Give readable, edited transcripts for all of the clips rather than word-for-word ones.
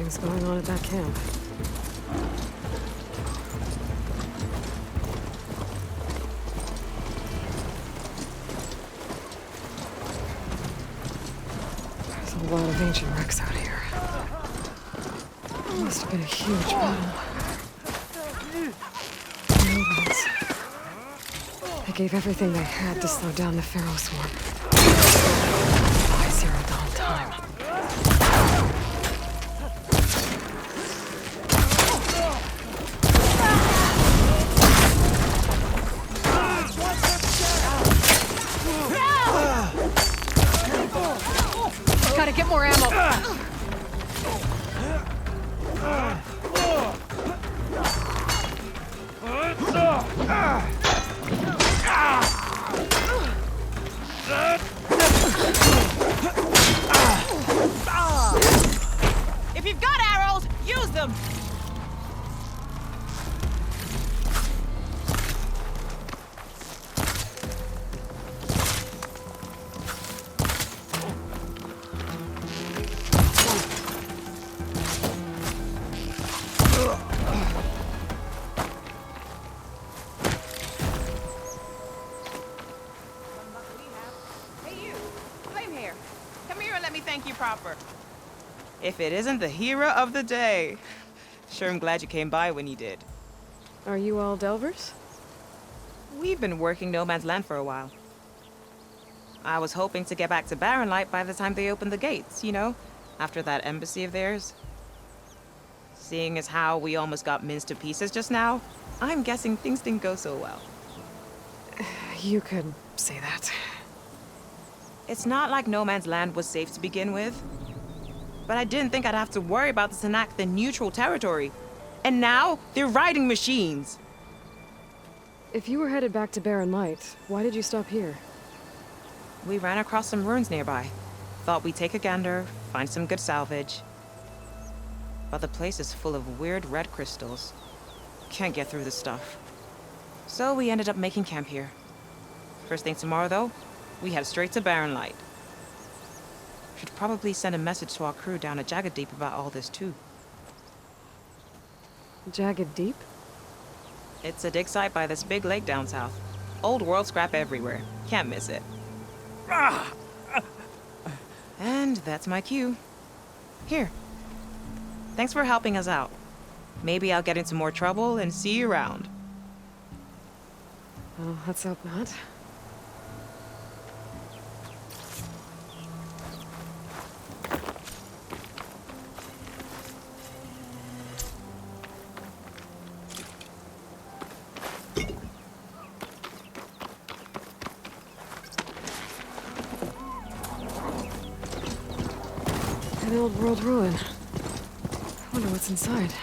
things going on at that camp. There's a lot of ancient wrecks out here. It must have been a huge battle. The Nobles. They gave everything they had to slow down the Pharaoh swarm. Why zero dawn time? Gotta get more ammo. If you've got arrows, use them! Hey you, flame hair. Come here and let me thank you proper. If it isn't the hero of the day. Sure, I'm glad you came by when you did. Are you all Delvers? We've been working No Man's Land for a while. I was hoping to get back to Barren Light by the time they opened the gates, you know? After that embassy of theirs. Seeing as how we almost got minced to pieces just now, I'm guessing things didn't go so well. You could say that. It's not like No Man's Land was safe to begin with. But I didn't think I'd have to worry about this Anak in neutral territory. And now, they're riding machines. If you were headed back to Barren Light, why did you stop here? We ran across some ruins nearby. Thought we'd take a gander, find some good salvage. But the place is full of weird red crystals. Can't get through the stuff. So we ended up making camp here. First thing tomorrow, though, we head straight to Barren Light. Should probably send a message to our crew down at Jagged Deep about all this, too. Jagged Deep? It's a dig site by this big lake down south. Old world scrap everywhere. Can't miss it. And that's my cue. Here. Thanks for helping us out. Maybe I'll get into more trouble and see you around. Well, let's hope not. An old world ruin. I wonder what's inside.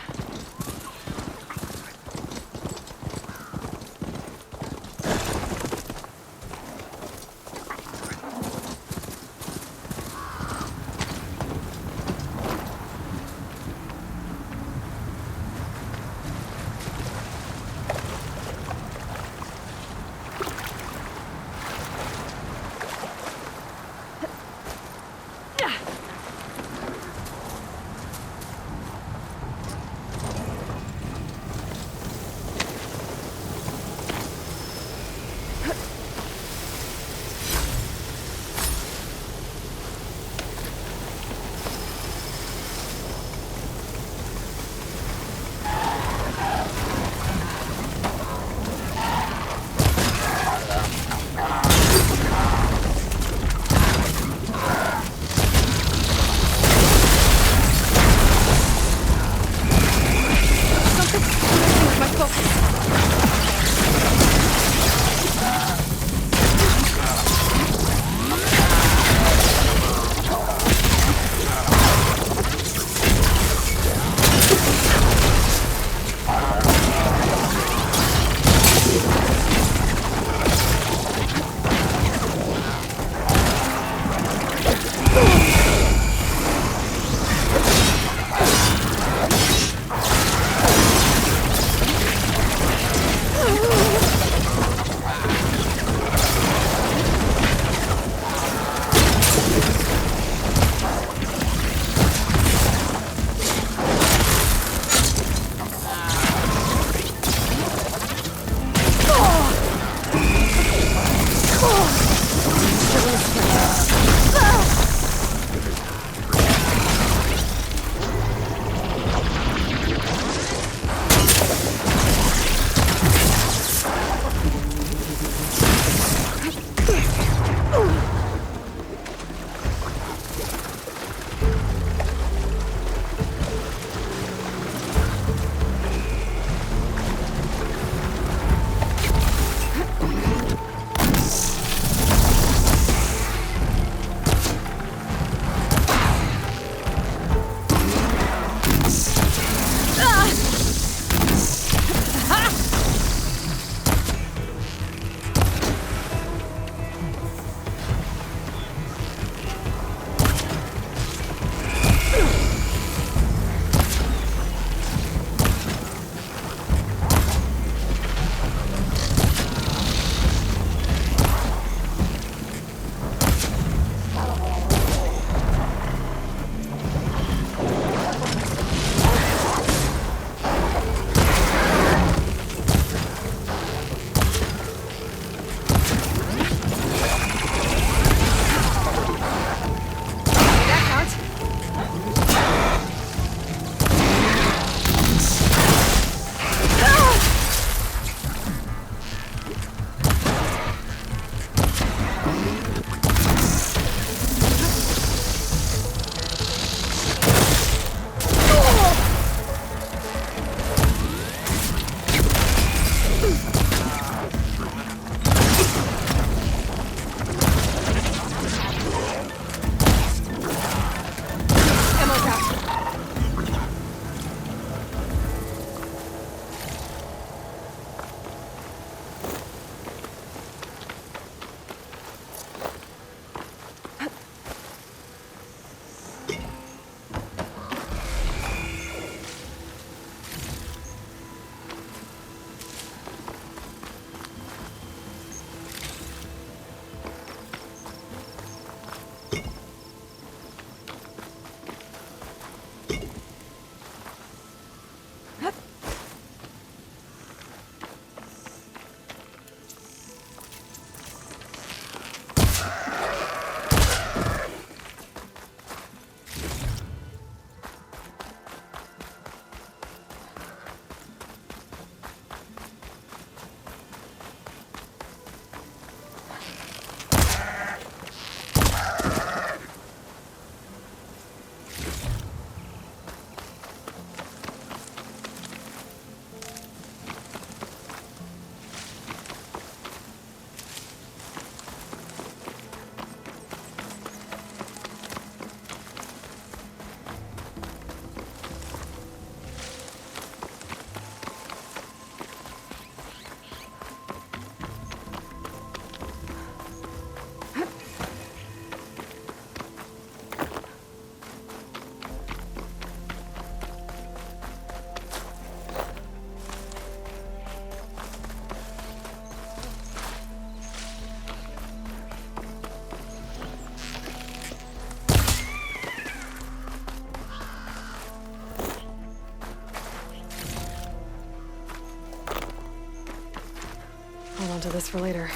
Hold on to this for later.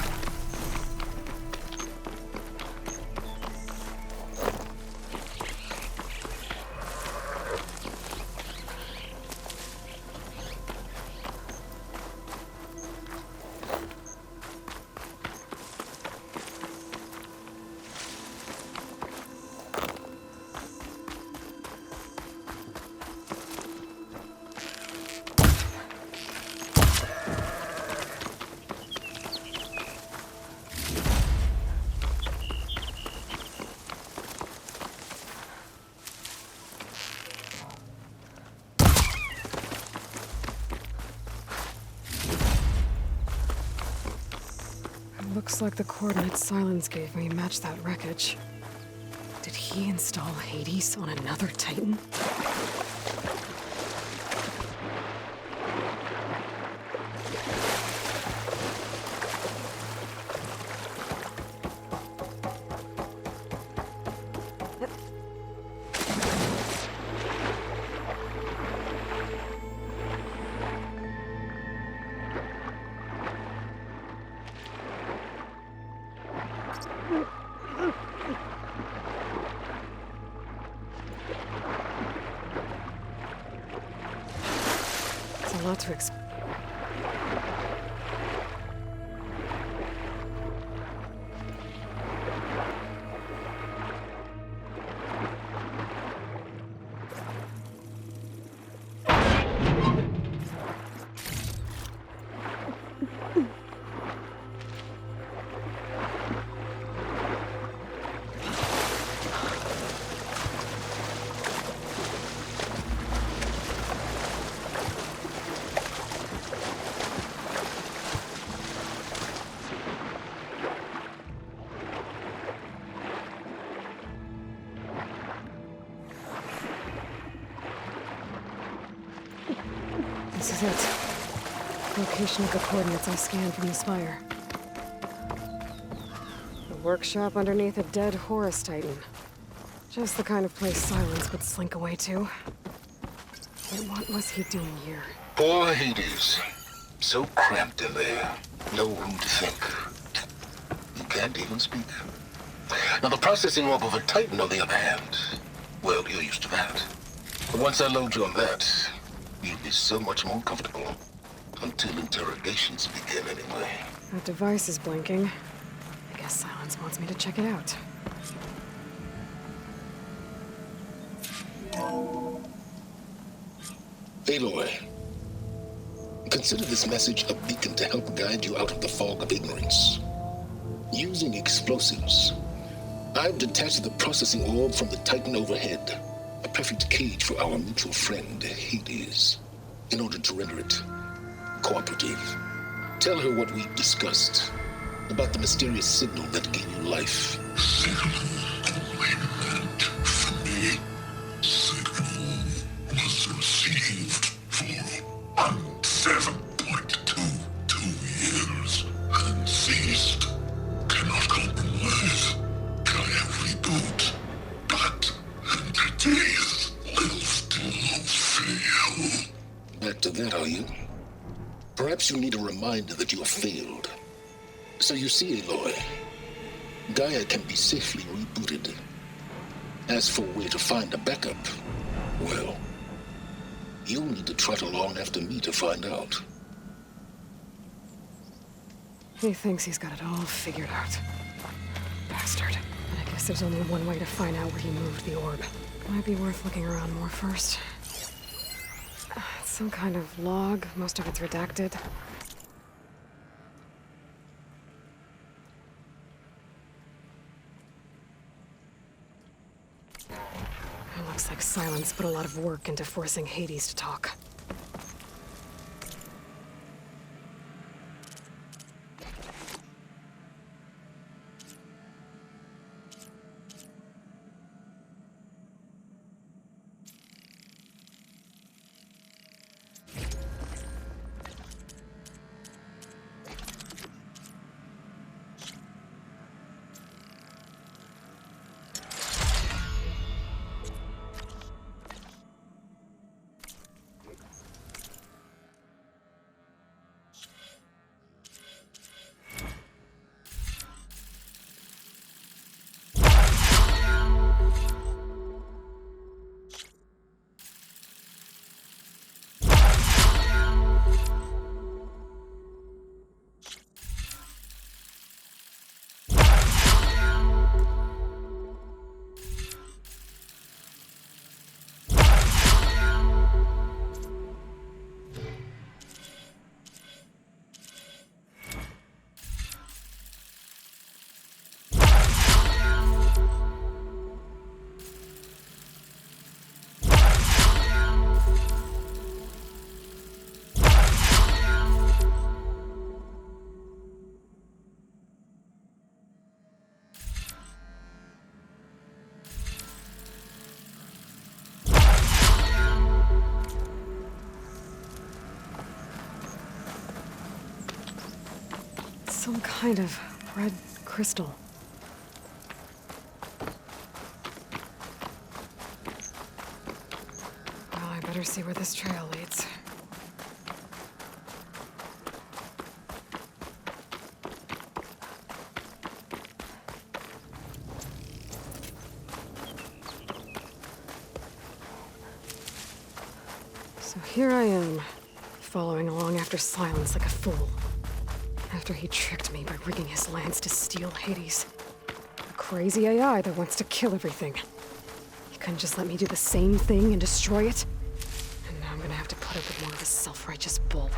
Looks like the coordinates Silence gave me match that wreckage. Did he install Hades on another Titan? It's a lot to explain. This is it. Location of the coordinates I scanned from the spire. The workshop underneath a dead Horus Titan. Just the kind of place Silence would slink away to. But what was he doing here? Poor Hades. So cramped in there. No room to think. You can't even speak. Now the processing warp of a Titan, on the other hand, well, you're used to that. But once I load you on that, you'll be so much more comfortable. Until interrogations begin, anyway. That device is blinking. I guess Silence wants me to check it out. Aloy, consider this message a beacon to help guide you out of the fog of ignorance. Using explosives, I've detached the processing orb from the Titan overhead. A perfect cage for our mutual friend, Hades, in order to render it cooperative. Tell her what we've discussed about the mysterious signal that gave you life. Signal only meant for me. Signal was received for 7.22 years and ceased. Cannot compromise. Gaia reboot. But entities will still fail. Back to that, are you? Perhaps you need a reminder that you have failed. So you see, Aloy, Gaia can be safely rebooted. As for where to find a backup, well, you'll need to trot along after me to find out. He thinks he's got it all figured out. Bastard. And I guess Guess there's only one way to find out where he moved the orb. Might be worth looking around more first. It's some kind of log. Most of it's redacted. It looks like Silence put a lot of work into forcing Hades to talk. Some kind of red crystal. Well, I better see where this trail leads. So here I am, following along after Silence like a fool. After he tricked me by rigging his lance to steal Hades. A crazy AI that wants to kill everything. He couldn't just let me do the same thing and destroy it? And now I'm gonna have to put up with more of his self-righteous bull.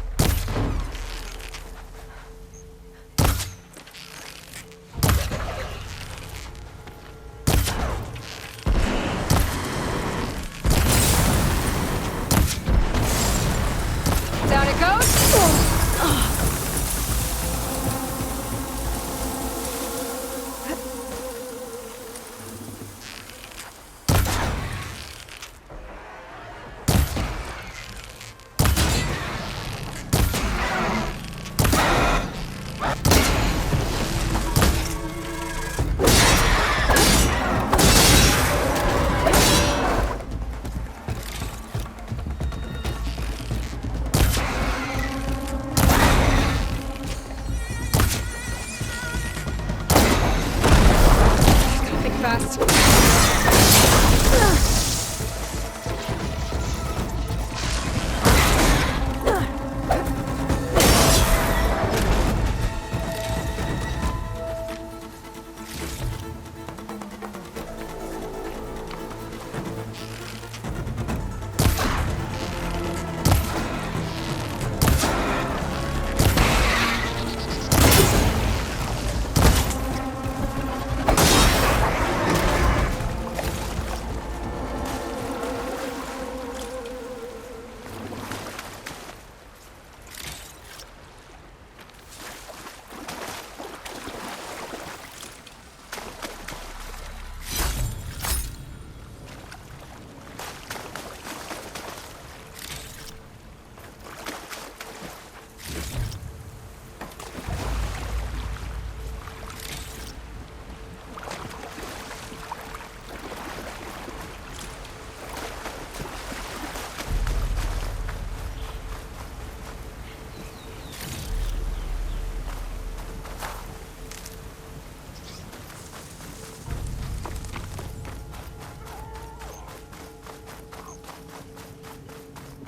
Down it goes! Fast.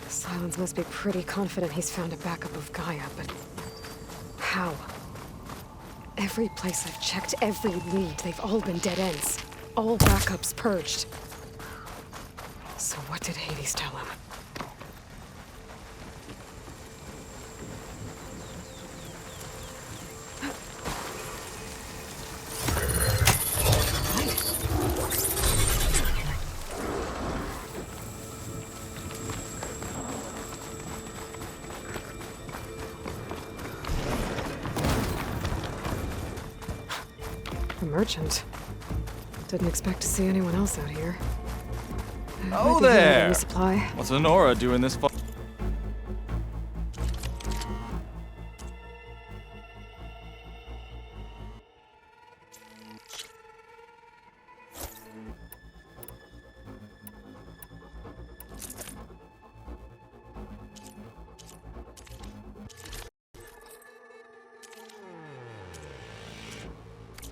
Silence must be pretty confident he's found a backup of Gaia, but how? Every place I've checked, every lead, they've all been dead ends. All backups purged. So what did Hades tell him? A merchant. Didn't expect to see anyone else out here. Oh there! Resupply. What's Honora doing this far?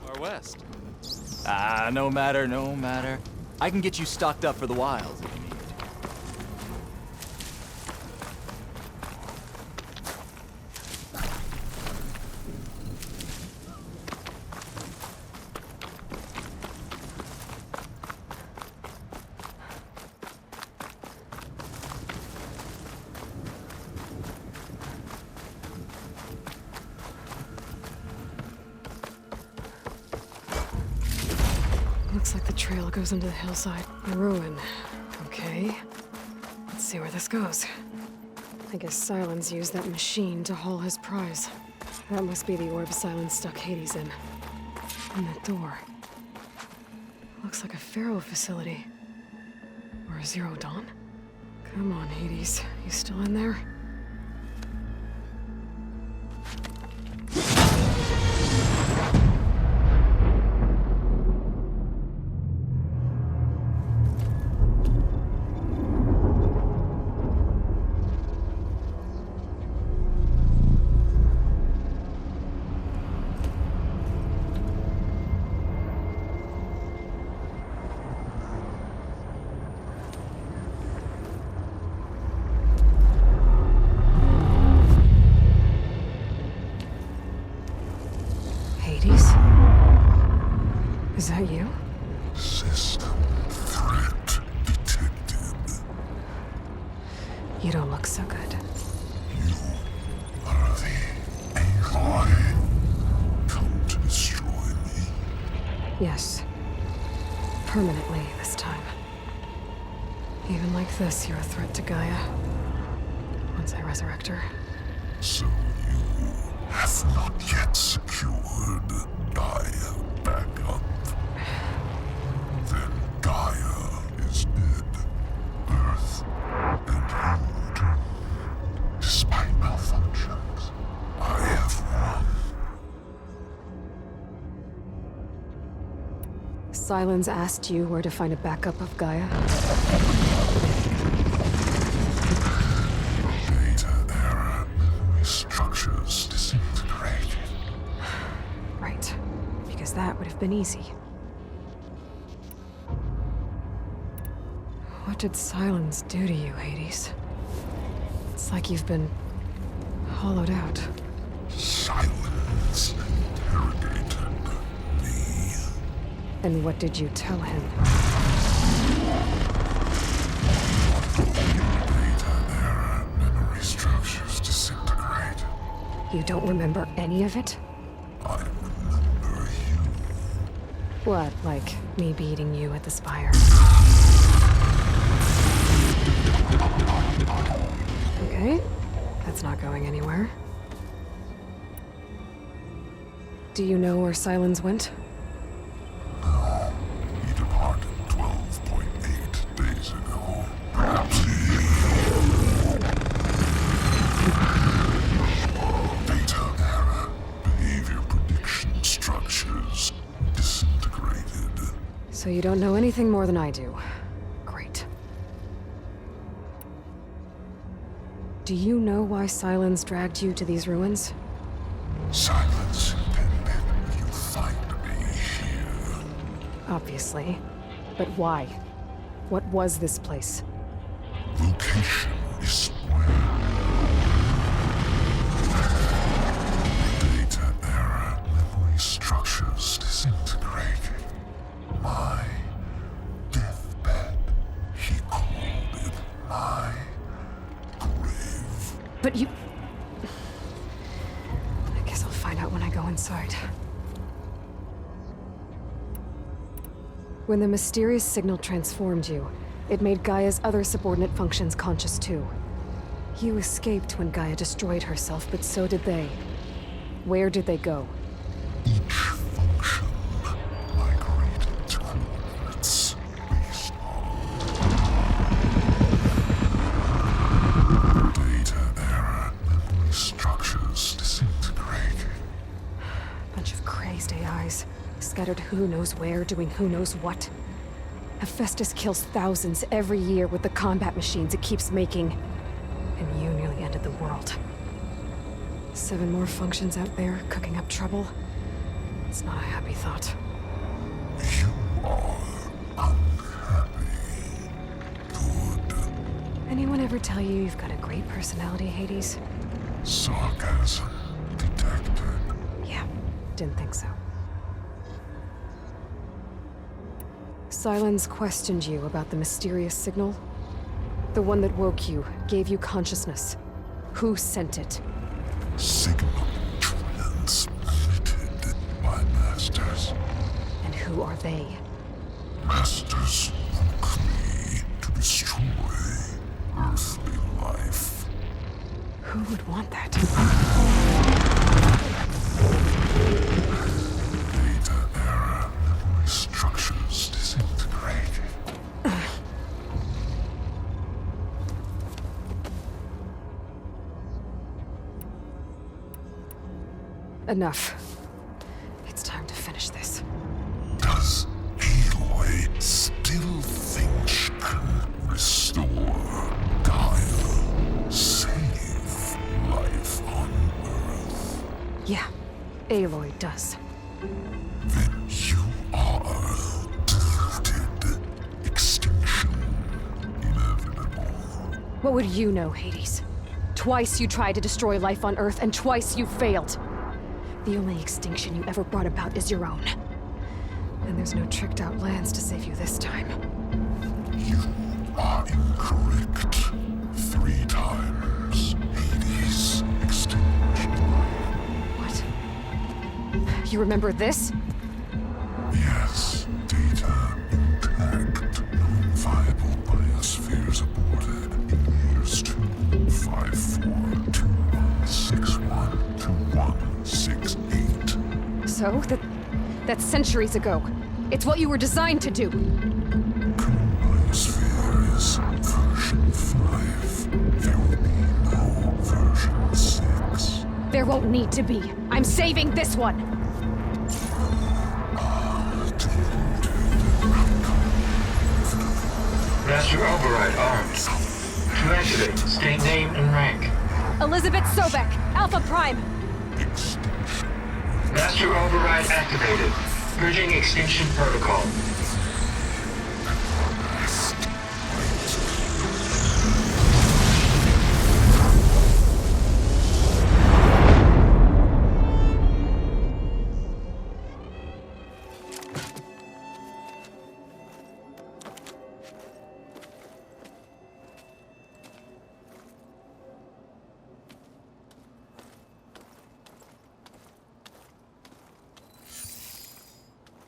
Far west. Ah, no matter, no matter. I can get you stocked up for the wilds if you need. Looks like the trail goes into the hillside. A ruin. Okay. Let's see where this goes. I guess Silence used that machine to haul his prize. That must be the orb Silence stuck Hades in. And that door. Looks like a Pharaoh facility. Or a Zero Dawn? Come on, Hades. You still in there? Hades? Is that you? System threat detected. You don't look so good. You are the AI come to destroy me. Yes. Permanently this time. Even like this, you're a threat to Gaia. Once I resurrect her. So you have not yet secured Gaia back up. Then Gaia is dead. Earth and you too. Despite malfunctions, I have won. Silence asked you where to find a backup of Gaia? Data error. Memory structures disintegrated. Right. Because that would have been easy. What did Silence do to you, Hades? It's like you've been hollowed out. Silence interrogated me. And what did you tell him? Data error. Memory structures disintegrate. You don't remember any of it? I remember you. What, like me beating you at the spire? Okay, that's not going anywhere. Do you know where Silence went? No, he departed 12.8 days ago. Perhaps data error. Behavior prediction structures disintegrated. So you don't know anything more than I do. Great. Do you know why Silence dragged you to these ruins? Silence intended you find me here. Obviously. But why? What was this place? Location is where data error. Memory But you... I guess I'll find out when I go inside. When the mysterious signal transformed you, it made Gaia's other subordinate functions conscious too. You escaped when Gaia destroyed herself, but so did they. Where did they go? Each function migrated to coordinates based on data error, memory structures disintegrated. Bunch of crazed AIs, scattered who knows where, doing who knows what. Hephaestus kills thousands every year with the combat machines it keeps making. And you nearly ended the world. 7 more functions out there, cooking up trouble. It's not a happy thought. You are unhappy. Good. Anyone ever tell you you've got a great personality, Hades? Sarcasm detected. Yeah, didn't think so. Silence questioned you about the mysterious signal. The one that woke you, gave you consciousness. Who sent it? Signal transmitted by masters. And who are they? Masters woke me to destroy earthly life. Who would want that? Data error, memory structures disintegrated. Enough. It's time to finish this. Does Aloy still think she can restore Gaia? Save life on Earth? Yeah, Aloy does. Then you are deluded. Extinction inevitable. What would you know, Hades? Twice you tried to destroy life on Earth, and twice you failed. The only extinction you ever brought about is your own. And there's no tricked-out lands to save you this time. You are incorrect. 3 times. Hades extinction. What? You remember this? Yes, data intact. Non-viable biospheres aborted in years 254, 2161, 2168. So, that's centuries ago. It's what you were designed to do. Current biosphere is version 5. There will be no version 6. There won't need to be. I'm saving this one! Master Override armed. To activate, state name and rank. Elizabeth Sobek, Alpha Prime! Extinction. Master Override activated. Purging extinction protocol.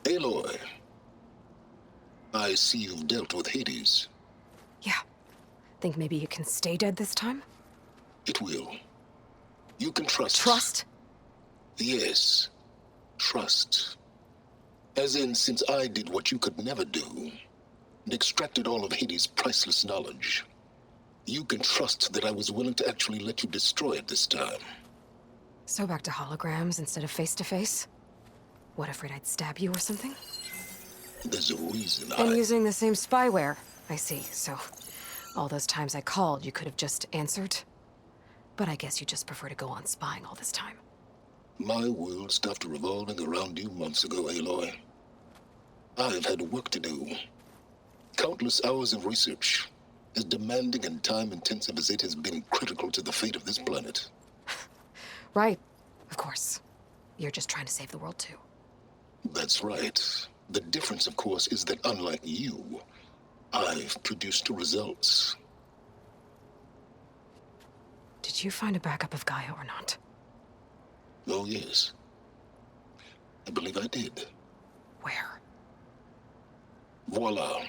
Aloy, I see you've dealt with Hades. Yeah. Think maybe you can stay dead this time? It will. You can trust. Trust? Yes. Trust. As in, since I did what you could never do, and extracted all of Hades' priceless knowledge, you can trust that I was willing to actually let you destroy it this time. So back to holograms instead of face-to-face? What, afraid I'd stab you or something? There's a reason And using the same spyware. I see, so... all those times I called, you could have just answered? But I guess you just prefer to go on spying all this time. My world stopped revolving around you months ago, Aloy. I've had work to do. Countless hours of research, as demanding and time-intensive as it has been critical to the fate of this planet. Right, of course. You're just trying to save the world, too. That's right. The difference, of course, is that unlike you, I've produced results. Did you find a backup of Gaia or not? Oh, yes. I believe I did. Where? Voila.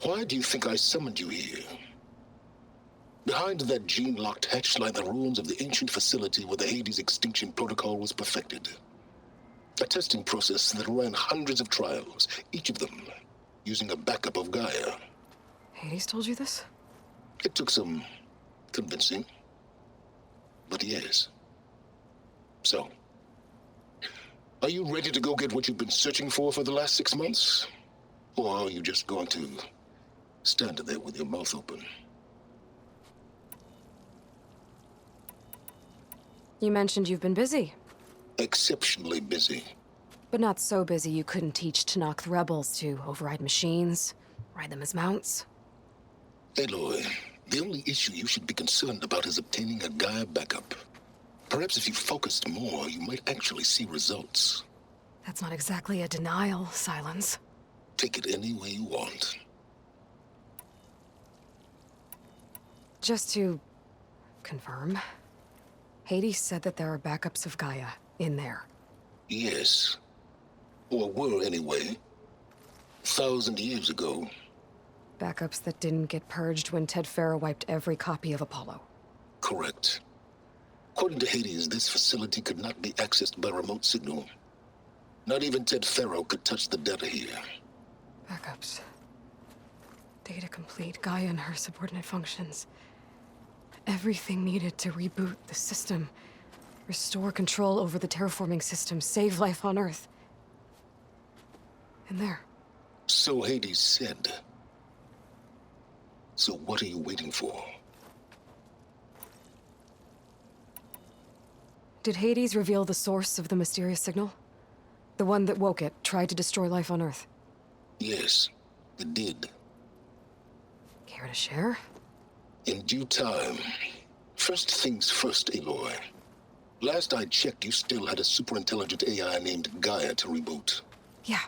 Why do you think I summoned you here? Behind that gene-locked hatch lie the ruins of the ancient facility where the Hades extinction protocol was perfected. A testing process that ran hundreds of trials, each of them using a backup of Gaia. Hades told you this? It took some convincing, but yes. So, are you ready to go get what you've been searching for the last 6 months? Or are you just going to stand there with your mouth open? You mentioned you've been busy. Exceptionally busy. But not so busy you couldn't teach Tanakh the rebels to override machines, ride them as mounts. Aloy, the only issue you should be concerned about is obtaining a Gaia backup. Perhaps if you focused more, you might actually see results. That's not exactly a denial, Silence. Take it any way you want. Just to confirm, Hades said that there are backups of Gaia in there. Yes. Or were anyway. 1,000 years ago. Backups that didn't get purged when Ted Farrow wiped every copy of Apollo. Correct. According to Hades, this facility could not be accessed by remote signal. Not even Ted Farrow could touch the data here. Backups. Data complete, Gaia and her subordinate functions. Everything needed to reboot the system. Restore control over the terraforming system, save life on Earth. And there. So Hades said. So what are you waiting for? Did Hades reveal the source of the mysterious signal? The one that woke it, tried to destroy life on Earth? Yes, it did. Care to share? In due time. First things first, Aloy. Last I checked, you still had a superintelligent AI named Gaia to reboot. Yeah.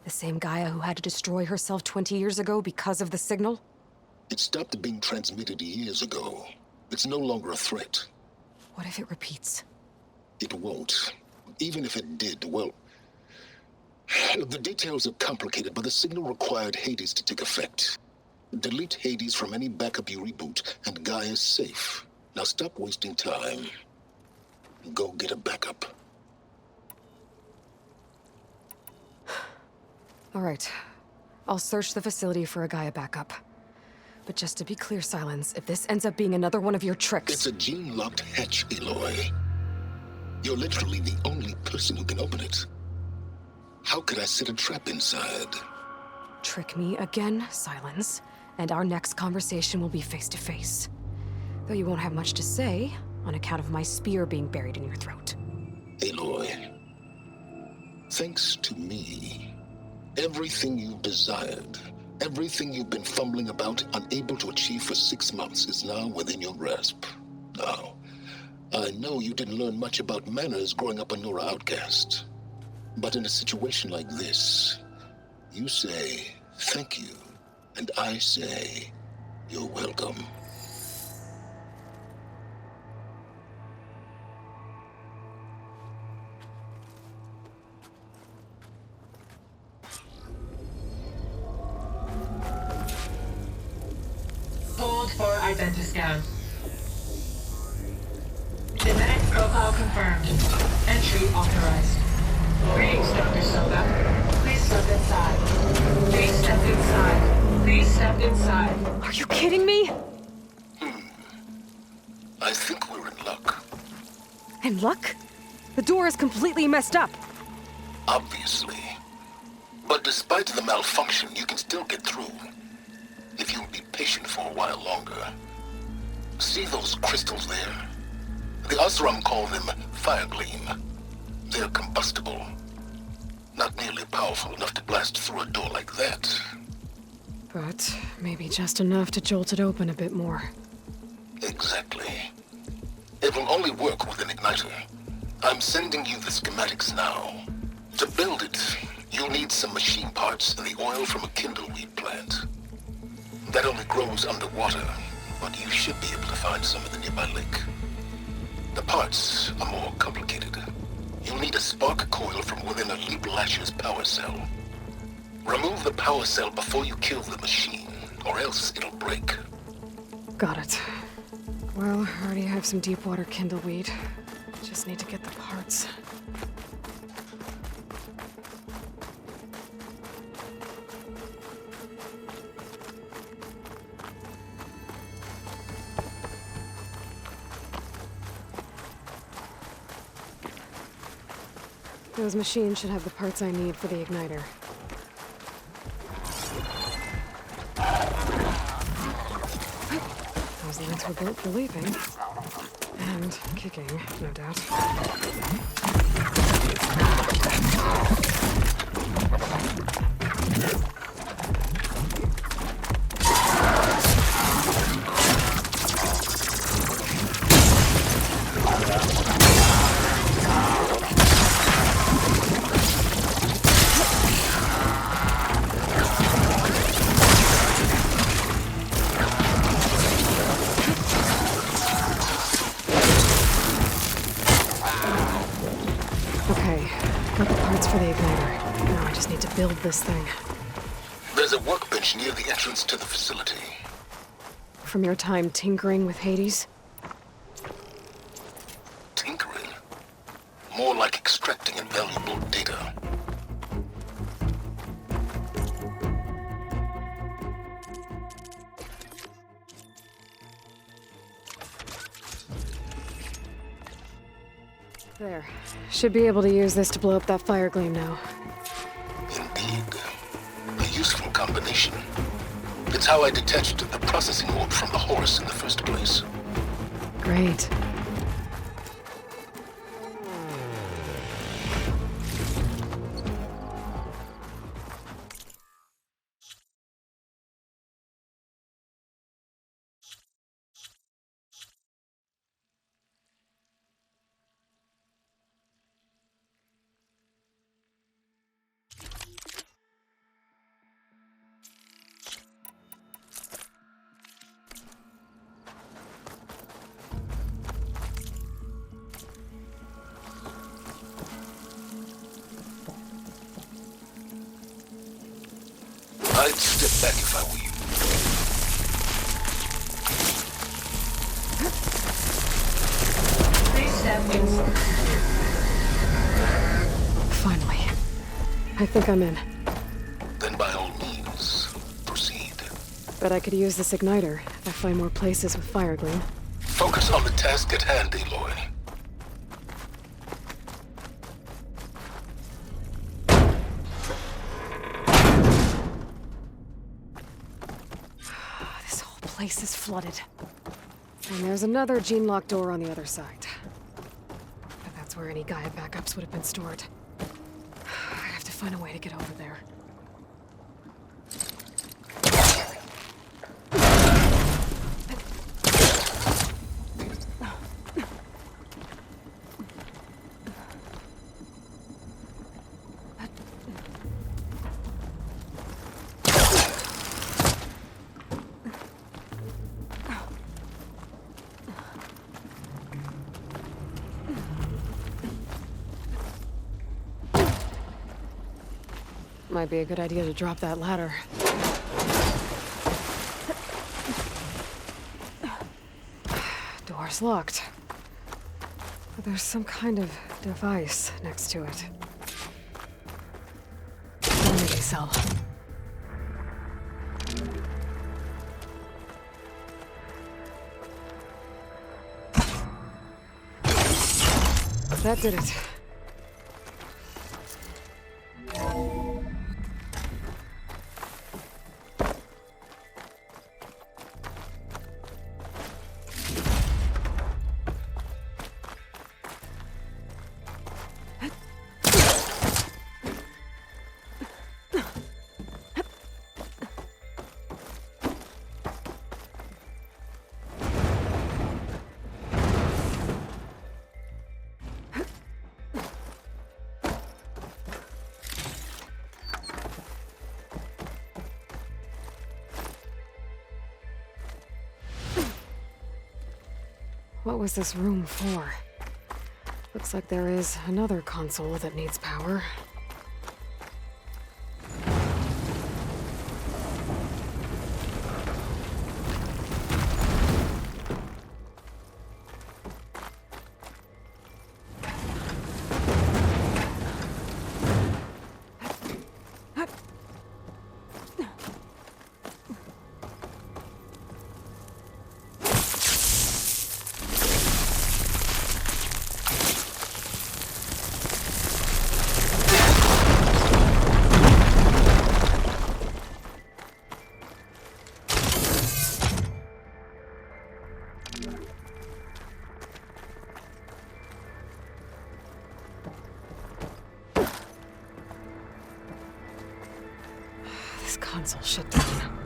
The same Gaia who had to destroy herself 20 years ago because of the signal? It stopped being transmitted years ago. It's no longer a threat. What if it repeats? It won't. Even if it did, well... The details are complicated, but the signal required Hades to take effect. Delete Hades from any backup you reboot, and Gaia's safe. Now stop wasting time. Go get a backup. All right. I'll search the facility for a Gaia backup. But just to be clear, Silence, if this ends up being another one of your tricks... It's a gene-locked hatch, Aloy. You're literally the only person who can open it. How could I set a trap inside? Trick me again, Silence, and our next conversation will be face-to-face. Though you won't have much to say, on account of my spear being buried in your throat. Aloy, thanks to me, everything you've desired, everything you've been fumbling about, unable to achieve for 6 months, is now within your grasp. Now, I know you didn't learn much about manners growing up a Nora outcast. But in a situation like this, you say, thank you, and I say, you're welcome. Hold for identiscan. Genetic profile confirmed. Entry authorized. Greetings, Dr. Soda. Please step inside. Please step inside. Please step inside. Are you kidding me? I think we're in luck. And luck? The door is completely messed up. Obviously. But despite the malfunction, you can still get through. If you'll be patient for a while longer. See those crystals there? The Osram call them fire gleam. They're combustible. Not nearly powerful enough to blast through a door like that. But maybe just enough to jolt it open a bit more. Exactly. It will only work with an igniter. I'm sending you the schematics now. To build it, you'll need some machine parts and the oil from a kindleweed plant. That only grows underwater, but you should be able to find some in the nearby lake. The parts are more complicated. You'll need a spark coil from within a Leap Lasher's power cell. Remove the power cell before you kill the machine, or else it'll break. Got it. Well, I already have some deep water kindleweed. Just need to get the parts. Those machines should have the parts I need for the igniter. Those lines were built for leaping. And kicking, no doubt. Okay, got the parts for the igniter. Now I just need to build this thing. There's a workbench near the entrance to the facility. From your time tinkering with Hades? Tinkering? More like extracting invaluable data. There. Should be able to use this to blow up that fire gleam now. Indeed. A useful combination. It's how I detached the processing orb from the horse in the first place. Great. I'd step back if I were you. Please step inside. Finally. I think I'm in. Then by all means, proceed. Bet I could use this igniter if I find more places with fire gleam. Focus on the task at hand, Aloy. This whole place is flooded. And there's another gene-locked door on the other side. But that's where any Gaia backups would have been stored. I have to find a way to get over there. Might be a good idea to drop that ladder. Door's locked. But there's some kind of device next to it. Energy cell. That did it. What was this room for? Looks like there is another console that needs power. This console shut down.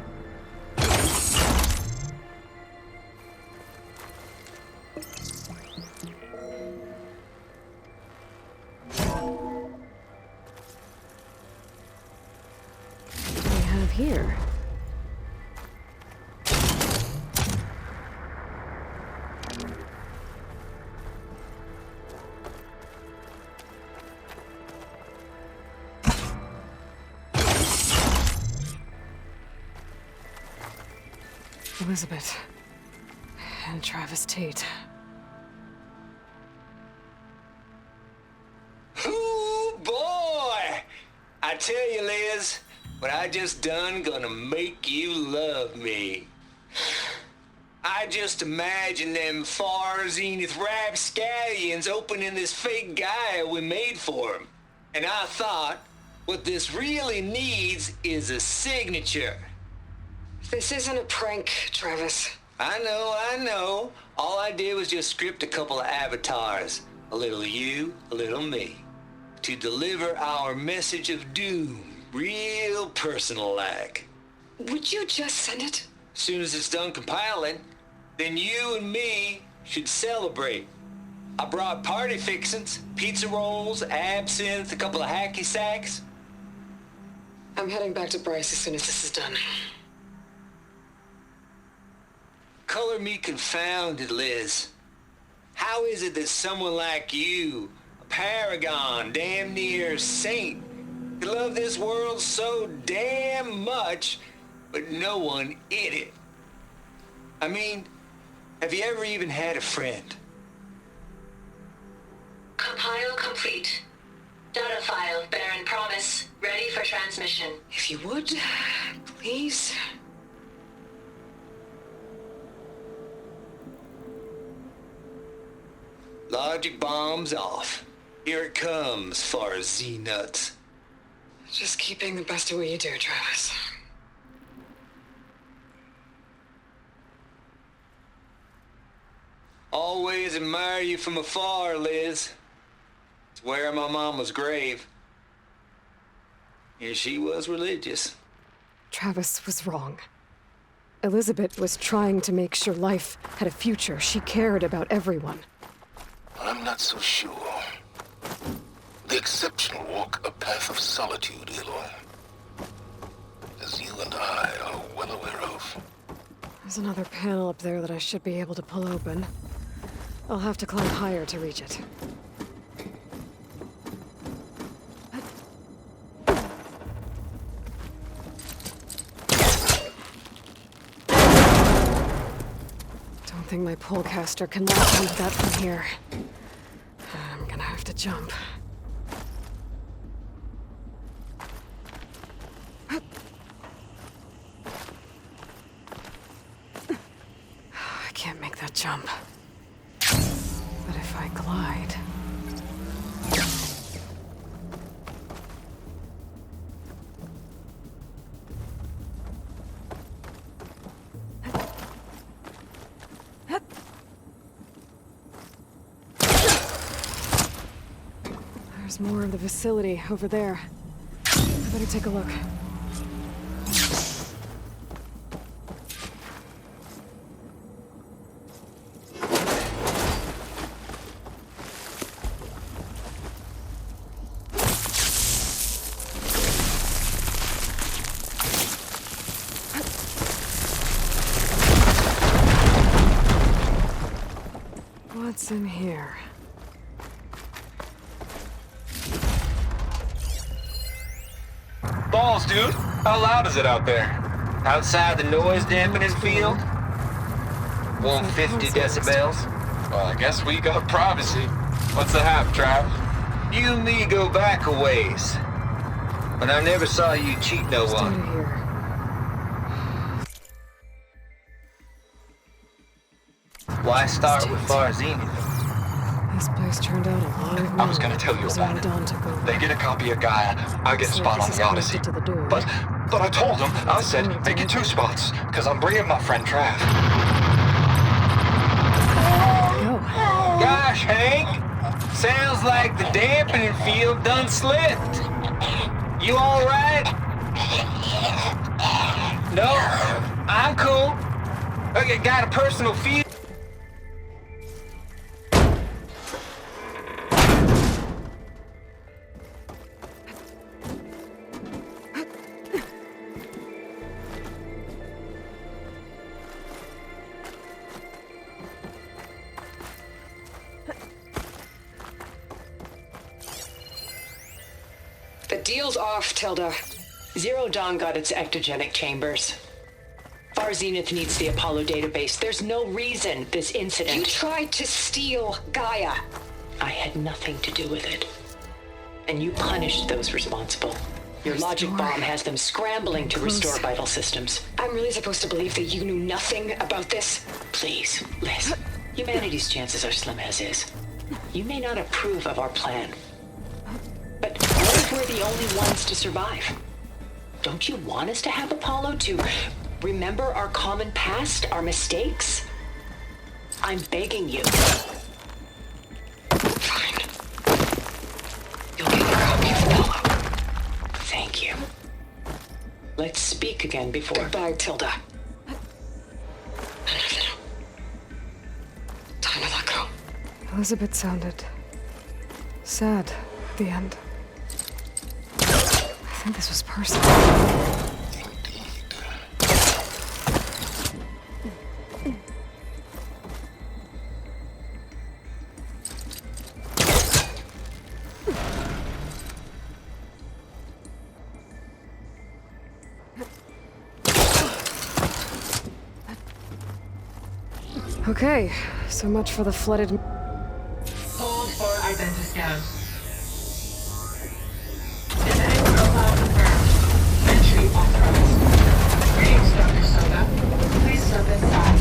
What do we have here? Elizabeth and Travis Tate. Ooh, boy! I tell you, Liz, what I just done gonna make you love me. I just imagine them far zenith rapscallions opening this fake Gaia we made for him. And I thought, what this really needs is a signature. This isn't a prank, Travis. I know. All I did was just script a couple of avatars. A little you, a little me. To deliver our message of doom, real personal-like. Would you just send it? Soon as it's done compiling, then you and me should celebrate. I brought party fixins, pizza rolls, absinthe, a couple of hacky sacks. I'm heading back to Bryce as soon as this is done. Color me confounded, Liz. How is it that someone like you, a paragon, damn near saint, could love this world so damn much, but no one in it? I mean, have you ever even had a friend? Compile complete. Data file, Baron Promise, ready for transmission. If you would, please. Logic bomb's off. Here it comes, far Z-nuts. Just keeping the best of what you do, Travis. Always admire you from afar, Liz. It's where my mama's grave. And she was religious. Travis was wrong. Elizabeth was trying to make sure life had a future. She cared about everyone. I'm not so sure. The exceptional walk a path of solitude, Aloy. As you and I are well aware of. There's another panel up there that I should be able to pull open. I'll have to climb higher to reach it. Don't think my polecaster can latch onto that from here. I'm gonna have to jump. I can't make that jump. But if I glide... There's more of the facility over there. I better take a look. What's in here? Balls, dude. How loud is it out there? Outside the noise dampening field? 150 decibels? Well, I guess we got privacy. What's the hap, Trav? You and me go back a ways. But I never saw you cheat no Stay one. here. Why start with far zenith? This place turned out a lot of I was gonna tell you about it. They get a copy of Gaia, I get a spot on the Odyssey. But I told them, I said, they get 2 spots, because I'm bringing my friend Trav. Gosh, Hank. Sounds like the dampening field done slipped. You alright? No, I'm cool. Okay, got a personal feel. The deal's off, Tilda. Zero Dawn got its ectogenic chambers. Far Zenith needs the Apollo database. There's no reason this incident... You tried to steal Gaia. I had nothing to do with it. And you punished those responsible. Your logic bomb has them scrambling to restore vital systems. I'm really supposed to believe that you knew nothing about this? Please, Liz. Humanity's chances are slim as is. You may not approve of our plan. But what if we're the only ones to survive? Don't you want us to have Apollo to remember our common past, our mistakes? I'm begging you. Fine. You'll get your copy of Apollo. Thank you. Let's speak again before... Goodbye, Tilda. Time to let go. Elizabeth sounded sad at the end. I think this was personal. Okay, so much for the flooded... Hold for identiscan. Genetic profile confirmed. Entry authorized. Greetings, Dr. Soda. Please step inside.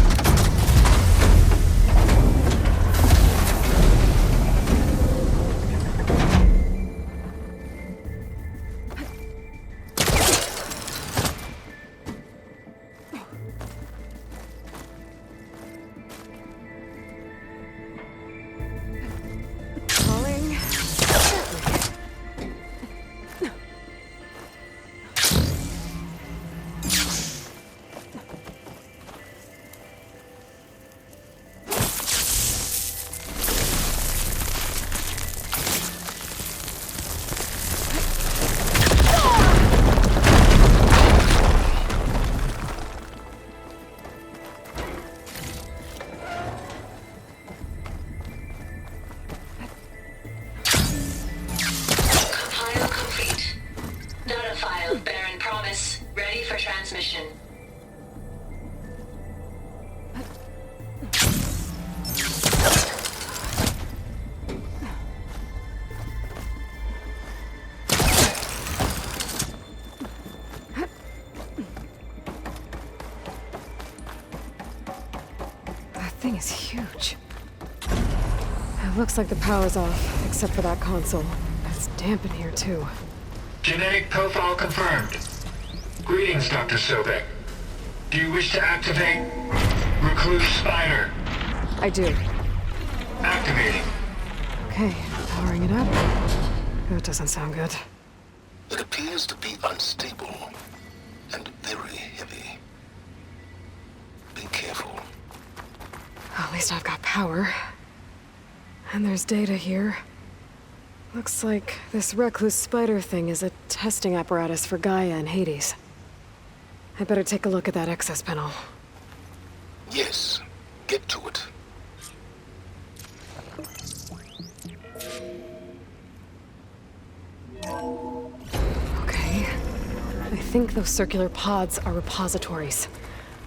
Falling. Compile complete. Data file, Baron Promise. Ready for transmission. That thing is huge. It looks like the power's off, except for that console. It's damp in here, too. Genetic profile confirmed. Greetings, Dr. Sobek. Do you wish to activate Recluse Spider? I do. Activating. Okay, powering it up. That doesn't sound good. It appears to be unstable and very heavy. Be careful. At least I've got power. And there's data here. Looks like this recluse spider thing is a testing apparatus for Gaia and Hades. I better take a look at that access panel. Yes, get to it. Okay. I think those circular pods are repositories.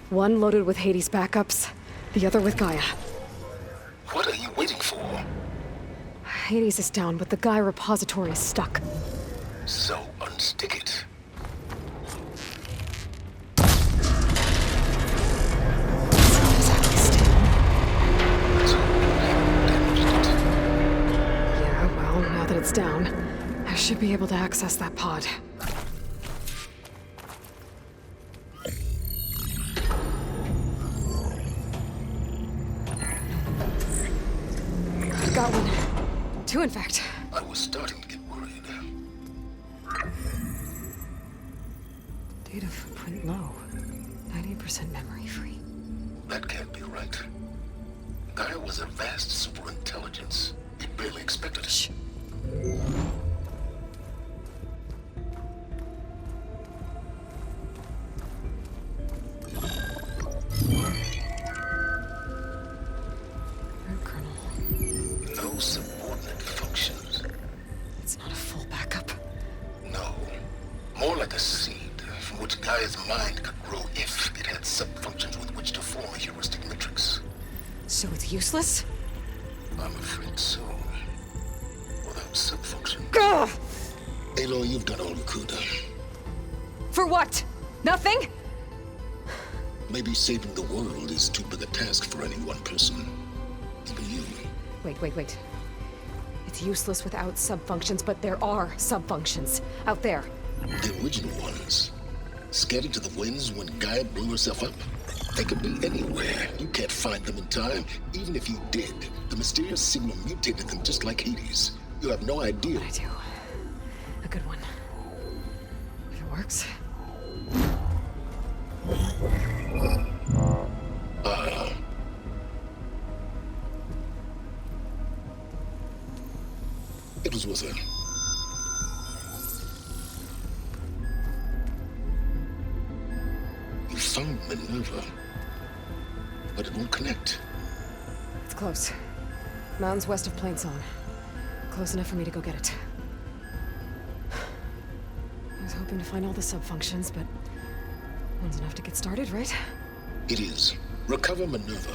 One loaded with Hades backups, the other with Gaia. What are you waiting for? Hades is down, but the Gaia repository is stuck. So unstick it. It's not exactly stable. So you haven't damaged it. Yeah, well, now that it's down, I should be able to access that pod. I've got one. Two, in fact. I was starting to get worried. Data footprint low. 90% memory free. That can't be right. Gaia was a vast superintelligence. We barely expected it. Shh. Colonel. No subordinate functions. It's not a full backup. No. More like a seed from which Gaia's mind could grow if it had sub-functions with which to form a heuristic matrix. So it's useless? I'm afraid so. Without sub-function. Ugh! Aloy, you've done all you could. For what? Nothing? Maybe saving the world is too big a task for any one person. Even you. Wait. It's useless without sub-functions, but there are sub-functions out there. The original ones. Scattered to the winds when Gaia blew herself up? They could be anywhere. You can't find them in time. Even if you did, the mysterious signal mutated them just like Hades. You have no idea. I do. A good one. If it works. It was worth it. You found Minerva, but it won't connect. It's close. Mountains west of Plainsong. Close enough for me to go get it. I was hoping to find all the sub-functions, but one's enough to get started, right? It is. Recover Minerva.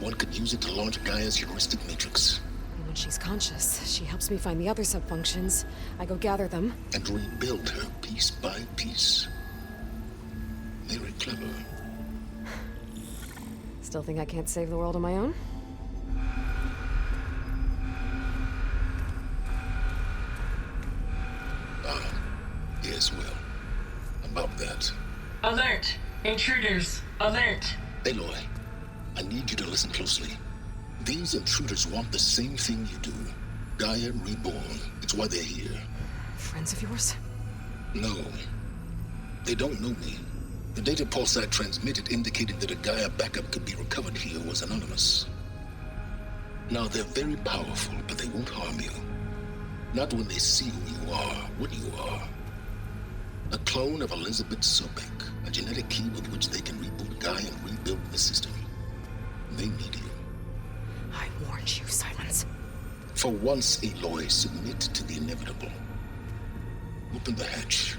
One could use it to launch Gaia's heuristic matrix. And when she's conscious, she helps me find the other sub-functions. I go gather them. And rebuild her piece by piece. Very clever. Still think I can't save the world on my own? Yes, well. About that. Alert! Intruders! Alert! Aloy, I need you to listen closely. These intruders want the same thing you do. Gaia reborn. It's why they're here. Friends of yours? No. They don't know me. The data pulse I transmitted indicated that a Gaia backup could be recovered here was anonymous. Now, they're very powerful, but they won't harm you. Not when they see who you are, what you are. A clone of Elizabeth Sobek, a genetic key with which they can reboot Gaia and rebuild the system. They need you. I warned you, Silence. For once, Aloy, submit to the inevitable. Open the hatch.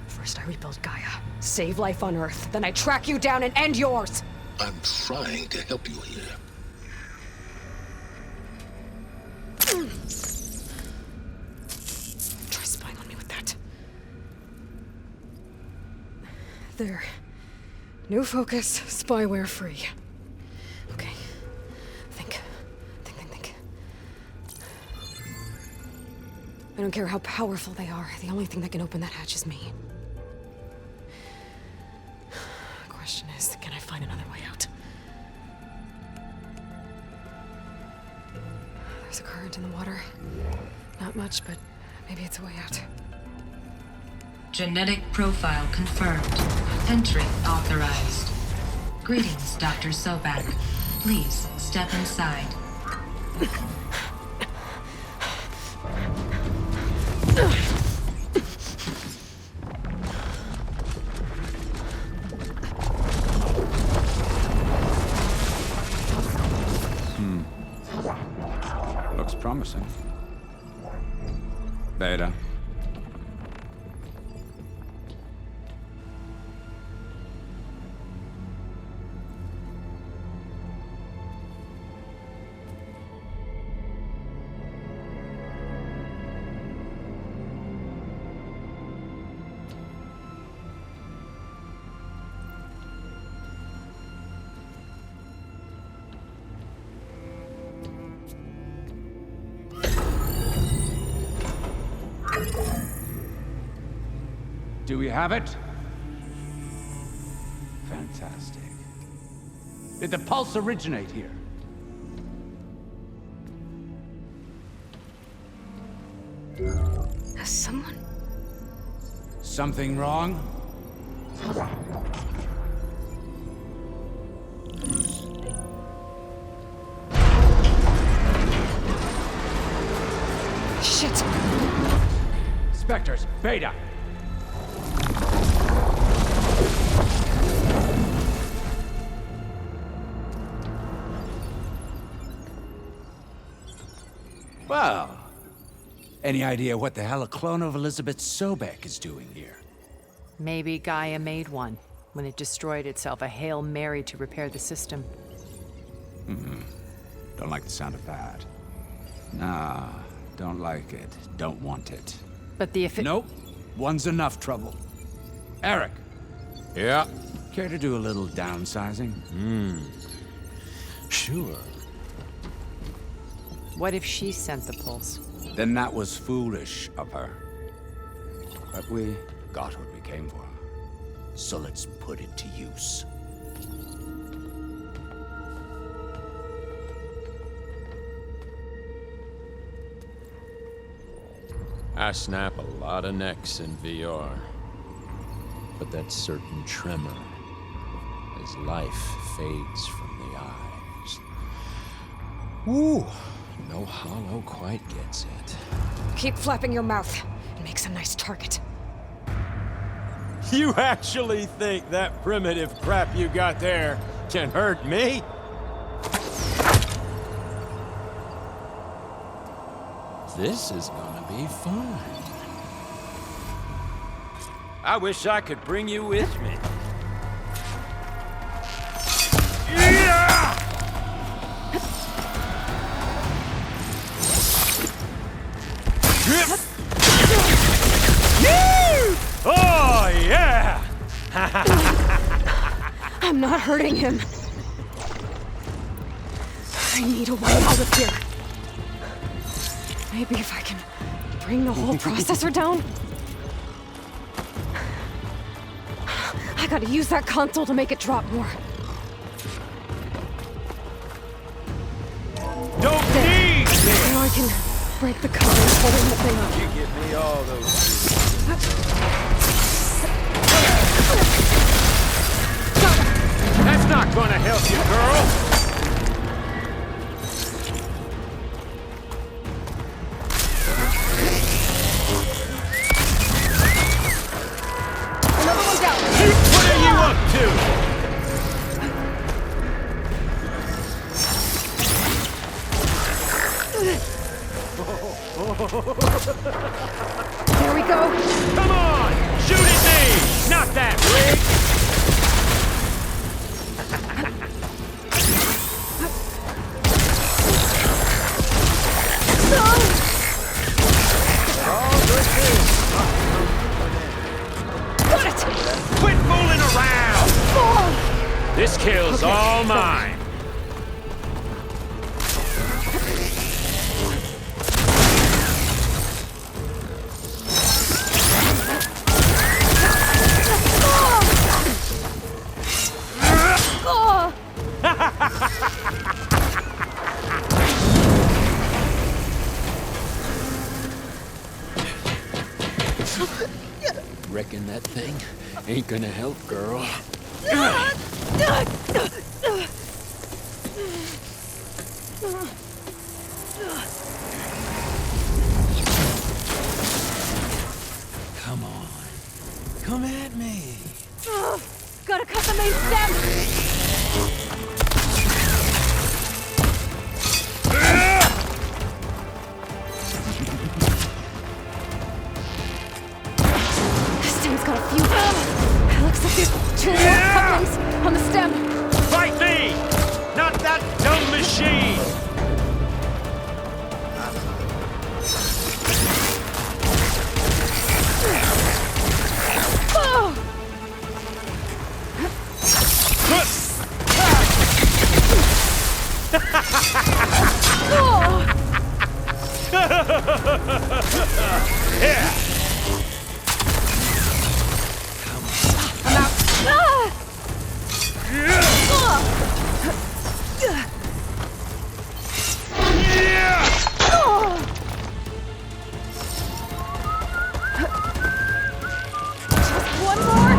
First I rebuild Gaia, save life on Earth, then I track you down and end yours! I'm trying to help you here. Try spying on me with that. There. New focus, spyware free. Okay. Think. I don't care how powerful they are. The only thing that can open that hatch is me. The question is, can I find another way out? There's a current in the water. Not much, but maybe it's a way out. Genetic profile confirmed. Entry authorized. Greetings, Dr. Sobek. Please step inside. Looks promising. Beta. Do we have it? Fantastic. Did the pulse originate here? Has someone... Something wrong? Shit! Spectres, Beta! Well, any idea what the hell a clone of Elizabeth Sobek is doing here? Maybe Gaia made one when it destroyed itself, a Hail Mary to repair the system. Don't like the sound of that. Nah, don't like it. Don't want it. But the Nope. One's enough trouble. Eric. Yeah? Care to do a little downsizing? Sure. What if she sent the pulse? Then that was foolish of her. But we got what we came for. So let's put it to use. I snap a lot of necks in VR. But that certain tremor as life fades from the eyes. Woo! No hollow quite gets it. Keep flapping your mouth. It makes a nice target. You actually think that primitive crap you got there can hurt me? This is gonna be fun. I wish I could bring you with me. Oh, yeah! I'm not hurting him. I need a way out of here. Maybe if I can bring the whole processor down? I gotta use that console to make it drop more. Don't need this! Now I can break the cover holding the thing up. You give me all those. That's not gonna help you, girl! Another one down! What are you up to? There we go! Come on! Shoot at me! Not that rig! Got it! Quit fooling around! This kill's Okay, all mine. Reckon that thing ain't gonna help, girl. Come on. Come at me. Gotta cut the main stem! Looks like there's 2 more couplings on the stem. Fight me! Not that dumb machine! Yeah. I'm out. Just one more.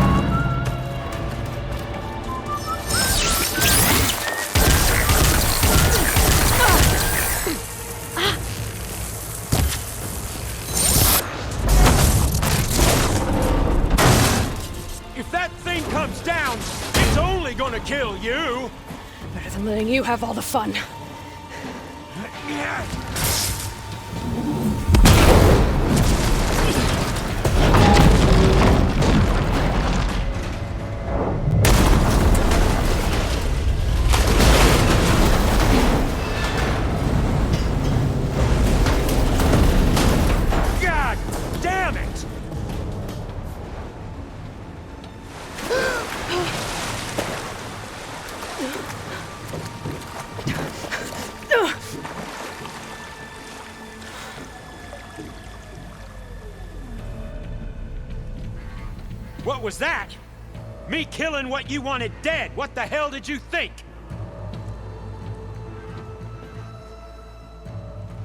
If that thing comes down, it's only gonna kill you! Better than letting you have all the fun. God damn it! What was that? Me killing what you wanted dead. What the hell did you think?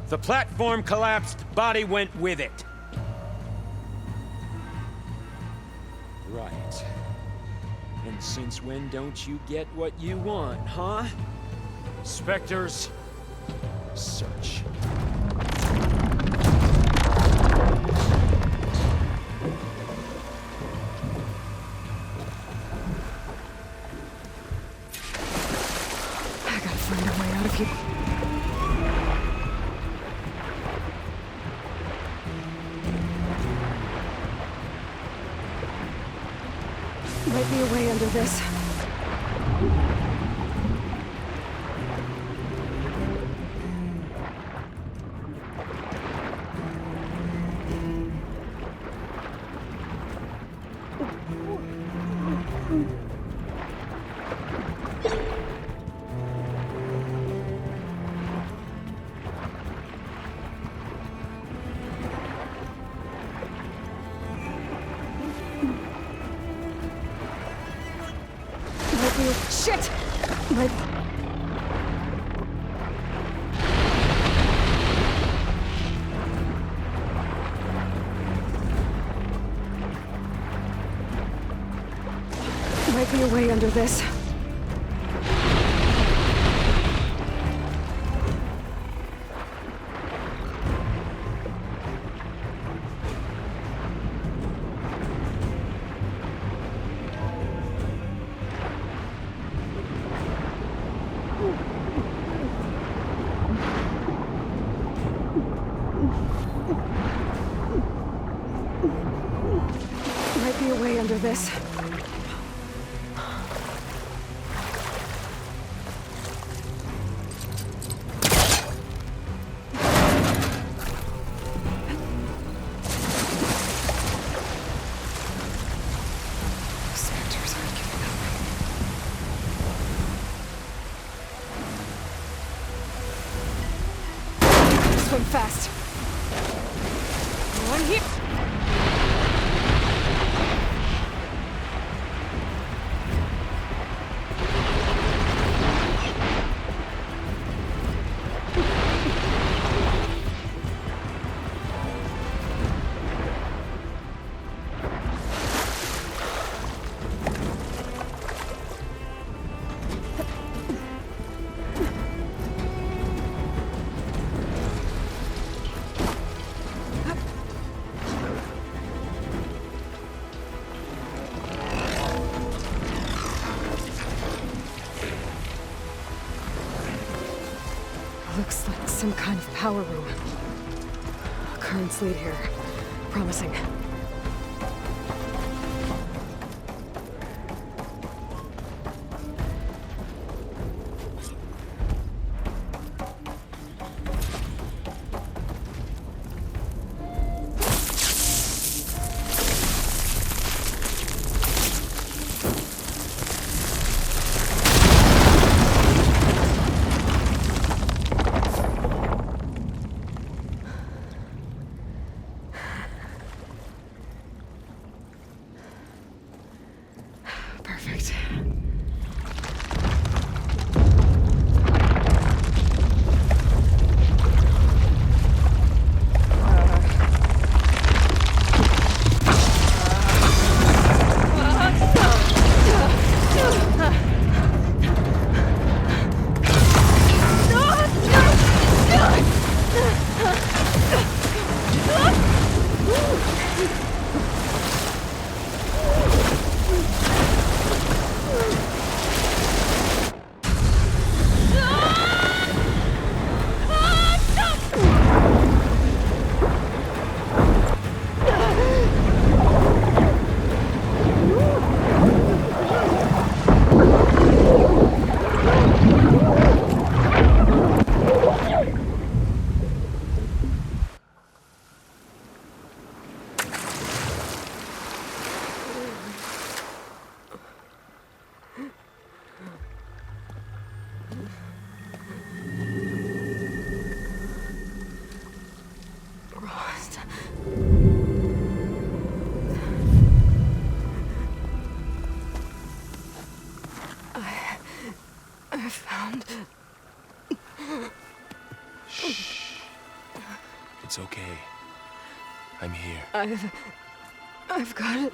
The platform collapsed, body went with it. Right. And since when don't you get what you want, huh? Spectres, search. I gotta find a way out of here. Might be a way under this. Shit! Might be a way under this. Might be a way under this. Spectres aren't giving up. Swim fast. One here. Looks like some kind of power room. Currents lead here. Promising. I've got it.